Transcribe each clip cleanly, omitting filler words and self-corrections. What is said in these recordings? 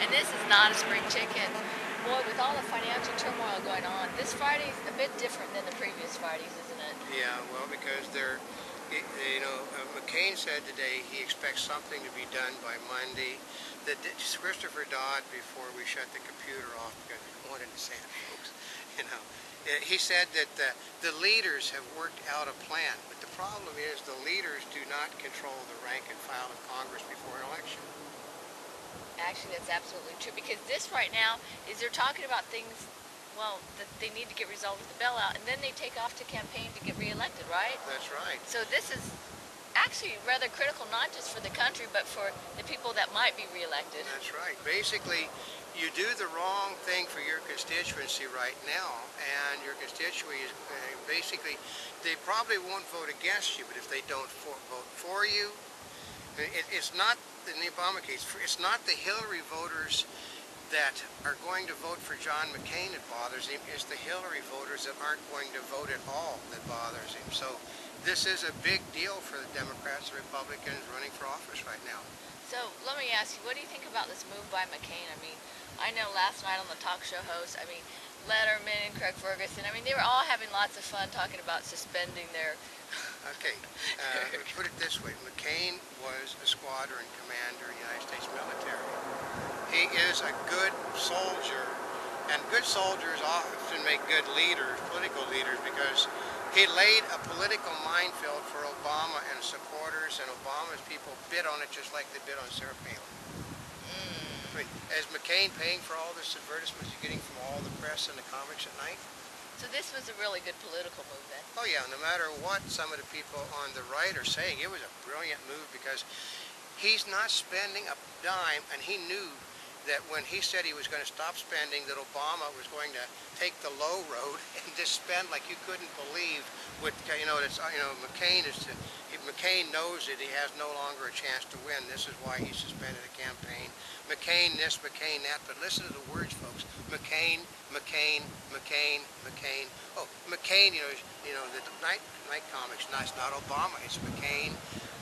And this is not a spring chicken. Boy, with all the financial turmoil going on, this Friday's a bit different than the previous Fridays, isn't it? Yeah, well, because McCain said today he expects something to be done by Monday. Christopher Dodd, before we shut the computer off, because I wanted to say it, folks, he said that the leaders have worked out a plan, but the problem is the leaders do not control the rank and file of Congress before an election. Actually, that's absolutely true, because this right now is they're talking about things, well, that they need to get resolved with the bailout, and then they take off to campaign to get reelected, right? That's right. So this is actually rather critical, not just for the country, but for the people that might be reelected. That's right. Basically, you do the wrong thing for your constituency right now, and your constituency is basically, they probably won't vote against you, but if they don't vote for you, it's not, in the Obama case, it's not the Hillary voters that are going to vote for John McCain that bothers him, it's the Hillary voters that aren't going to vote at all that bothers him. So this is a big deal for the Democrats and Republicans running for office right now. So let me ask you, what do you think about this move by McCain? I mean, I know last night on the talk show host, Letterman and Craig Ferguson, they were all having lots of fun talking about suspending their... Okay, put it this way, McCain was a squadron commander in the United States military. He is a good soldier, and good soldiers often make good leaders, political leaders, because he laid a political minefield for Obama and supporters, and Obama's people bid on it just like they bid on Sarah Palin. Is McCain paying for all this advertisements he's getting from all the press and the comics at night? So this was a really good political move then? Oh yeah, no matter what some of the people on the right are saying, it was a brilliant move because he's not spending a dime, and he knew that when he said he was going to stop spending, that Obama was going to take the low road and just spend like you couldn't believe. McCain knows that he has no longer a chance to win. This is why he suspended a campaign. McCain this, McCain that. But listen to the words, folks. McCain, McCain, McCain, McCain. Oh, McCain. The night comics. No, it's not Obama. It's McCain.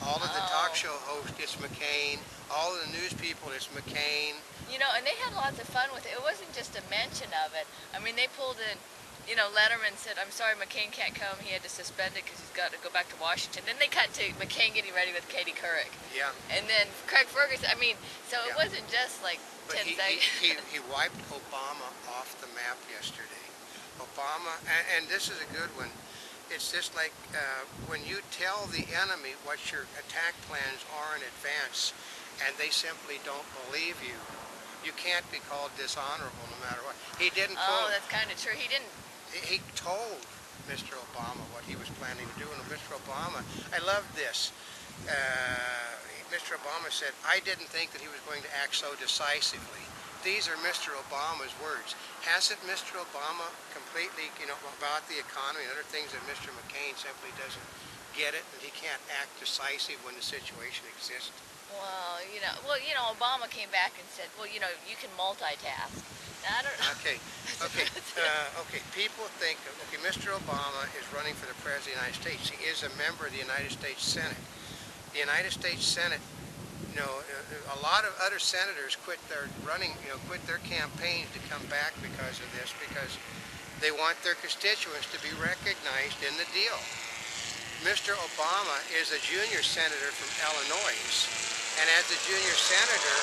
All of the talk show hosts, it's McCain. All of the news people, it's McCain. And they had lots of fun with it. It wasn't just a mention of it. They pulled in, Letterman said, I'm sorry McCain can't come. He had to suspend it because he's got to go back to Washington. Then they cut to McCain getting ready with Katie Couric. Yeah. And then Craig Ferguson, so it wasn't just like 10 seconds. He wiped Obama off the map yesterday. Obama, and this is a good one. It's just like when you tell the enemy what your attack plans are in advance, and they simply don't believe you, you can't be called dishonorable no matter what. He didn't. That's kind of true. He didn't. He told Mr. Obama what he was planning to do, and Mr. Obama, I love this. Mr. Obama said, I didn't think that he was going to act so decisively. These are Mr. Obama's words. Hasn't Mr. Obama completely, about the economy and other things that Mr. McCain simply doesn't get it, and he can't act decisive when the situation exists? Well, Obama came back and said, well, you can multitask. Now, I don't know. Okay. People think, Mr. Obama is running for the President of the United States. He is a member of the United States Senate. The United States Senate, a lot of other senators quit their campaigns to come back because of this, because they want their constituents to be recognized in the deal. Mr. Obama is a junior senator from Illinois, and as the junior senator,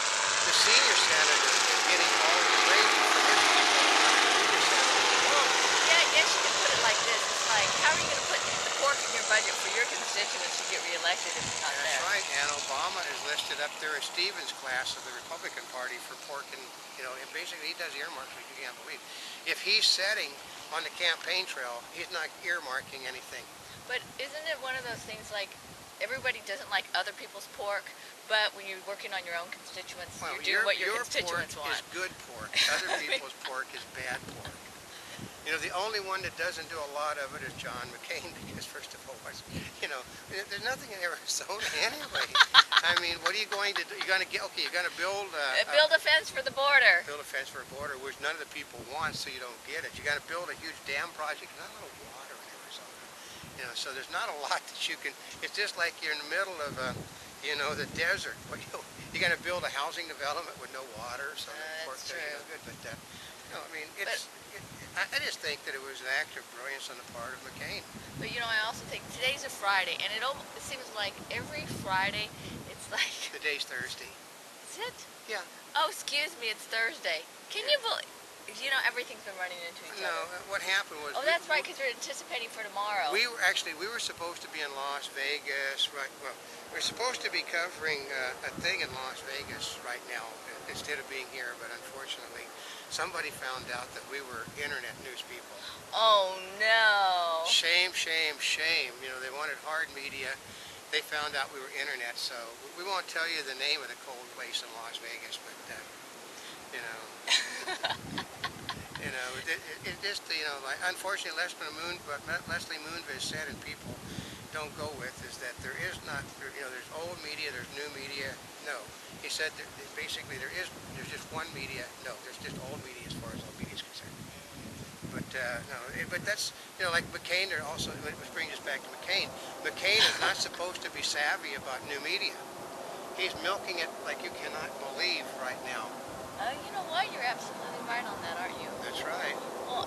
the senior senator is getting all the praise for his junior senator. Well, yeah, I guess you could put it like this. It's like, how are you going to put the pork in your budget for your constituents to get reelected if it's not there? That's right, and Obama is listed up there in Stevens' class of the Republican Party for pork, and and basically he does earmarks like you can't believe. If he's setting on the campaign trail, he's not earmarking anything. But isn't it one of those things like everybody doesn't like other people's pork, but when you're working on your own constituents, you're doing what your constituents want? Your pork is good pork. Other people's pork is bad pork. The only one that doesn't do a lot of it is John McCain, because first of all, there's nothing in Arizona anyway. What are you going to do? You're going to build build a fence for the border. Build a fence for a border, which none of the people want, so you don't get it. You're going to build a huge dam project. Not a lot of water in Arizona. So there's not a lot that you can. It's just like you're in the middle of the desert. You're going to build a housing development with no water, so that's true. good. But no, I mean, I just think that it was an act of brilliance on the part of McCain. But I also think today's a Friday, and it seems like every Friday, it's like. The day's Thursday. Is it? Yeah. Oh, excuse me, it's Thursday. Can you believe? Everything's been running into each other. No, what happened was. Oh, that's right, because we're anticipating for tomorrow. We were supposed to be in Las Vegas, right? Well, we're supposed to be covering a thing in Las Vegas right now instead of being here, but unfortunately, somebody found out that we were internet news people. Oh no! Shame, shame, shame. They wanted hard media. They found out we were internet, so we won't tell you the name of the cold place in Las Vegas, but it just, like, unfortunately, Leslie Moonves said, and people don't go with, is that there is not, there's old media, there's new media. No, he said that basically there's just one media. No, there's just old media as far as old media is concerned. But no, but that's, like McCain. Also, which brings us back to McCain. McCain is not supposed to be savvy about new media. He's milking it like you cannot believe right now. You know what? You're absolutely right on that, aren't you? That's right. Well,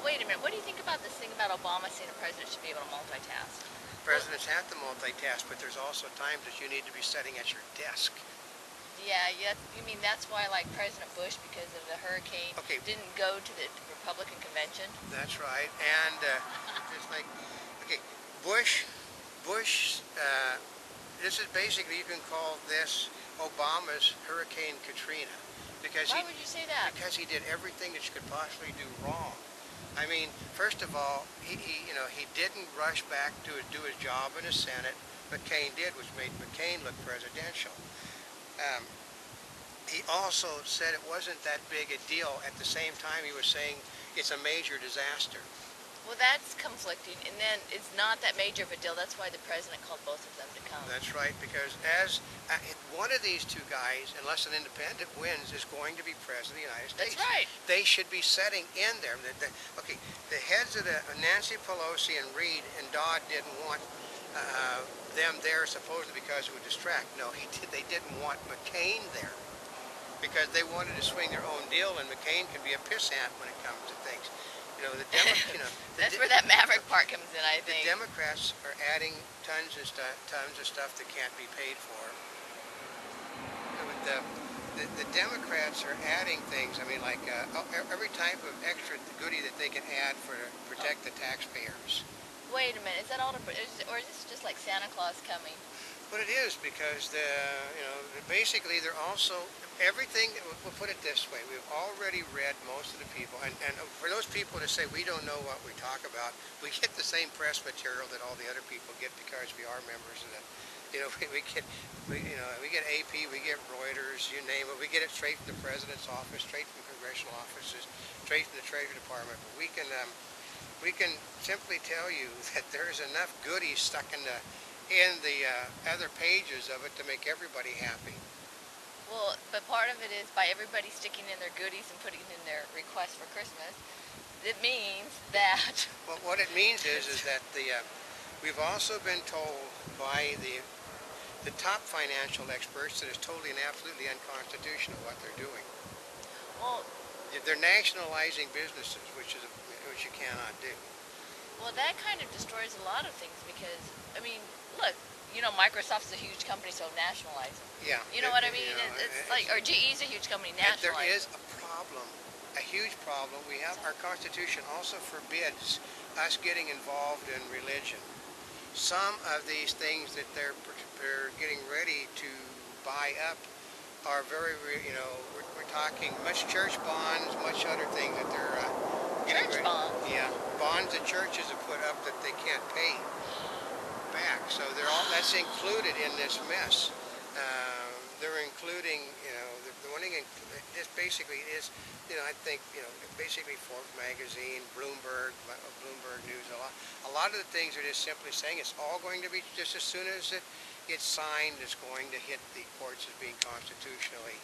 wait a minute. What do you think about this thing about Obama saying a president should be able to multitask? Presidents have to multitask, but there's also times that you need to be sitting at your desk. Yeah. You mean that's why, like, President Bush, because of the hurricane, didn't go to the Republican convention? That's right. And it's like, Bush. This is basically, you can call this Obama's Hurricane Katrina, because why would you say that? Because he did everything that you could possibly do wrong. I mean, first of all, he didn't rush back to do his job in the Senate. McCain did, which made McCain look presidential. He also said it wasn't that big a deal. At the same time, he was saying it's a major disaster. Well, that's conflicting, and then it's not that major of a deal. That's why the president called both of them to come. That's right, because as one of these two guys, unless an independent wins, is going to be president of the United States. That's right. They should be setting in there. The heads of Nancy Pelosi and Reid and Dodd didn't want them there supposedly because it would distract. No, they didn't want McCain there because they wanted to swing their own deal, and McCain can be a pissant when it comes to things. That's where that Maverick part comes in, I think. The Democrats are adding tons of stuff that can't be paid for. The Democrats are adding things. I mean, like every type of extra goodie that they can add to protect the taxpayers. Wait a minute, is that all, or is this just like Santa Claus coming? But it is, because basically they're also, everything, we'll put it this way, we've already read most of the people, and for those people to say we don't know what we talk about, we get the same press material that all the other people get because we are members of the, we get AP, we get Reuters, you name it, we get it straight from the president's office, straight from congressional offices, straight from the Treasury Department. But we can simply tell you that there's enough goodies stuck in the other pages of it to make everybody happy. Well, but part of it is by everybody sticking in their goodies and putting in their requests for Christmas, it means that... Well, what it means is that we've also been told by the top financial experts that it's totally and absolutely unconstitutional what they're doing. Well, they're nationalizing businesses, which you cannot do. Well, that kind of destroys a lot of things because, I mean, look, Microsoft's a huge company, so nationalize them. Yeah. You know what I mean? It's like, or GE's a huge company, nationalize. There is a problem, a huge problem. We have, our Constitution also forbids us getting involved in religion. Some of these things that they're getting ready to buy up are very, we're talking much church bonds, much other things that they're getting ready. Church bonds? Yeah, bonds that churches have put up that they can't pay back. So that's included in this mess. They're including, the one thing, this basically is, I think, basically Forbes magazine, Bloomberg News, a lot of the things are just simply saying it's all going to be, just as soon as it's signed, it's going to hit the courts as being constitutionally.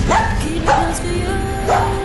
I can let you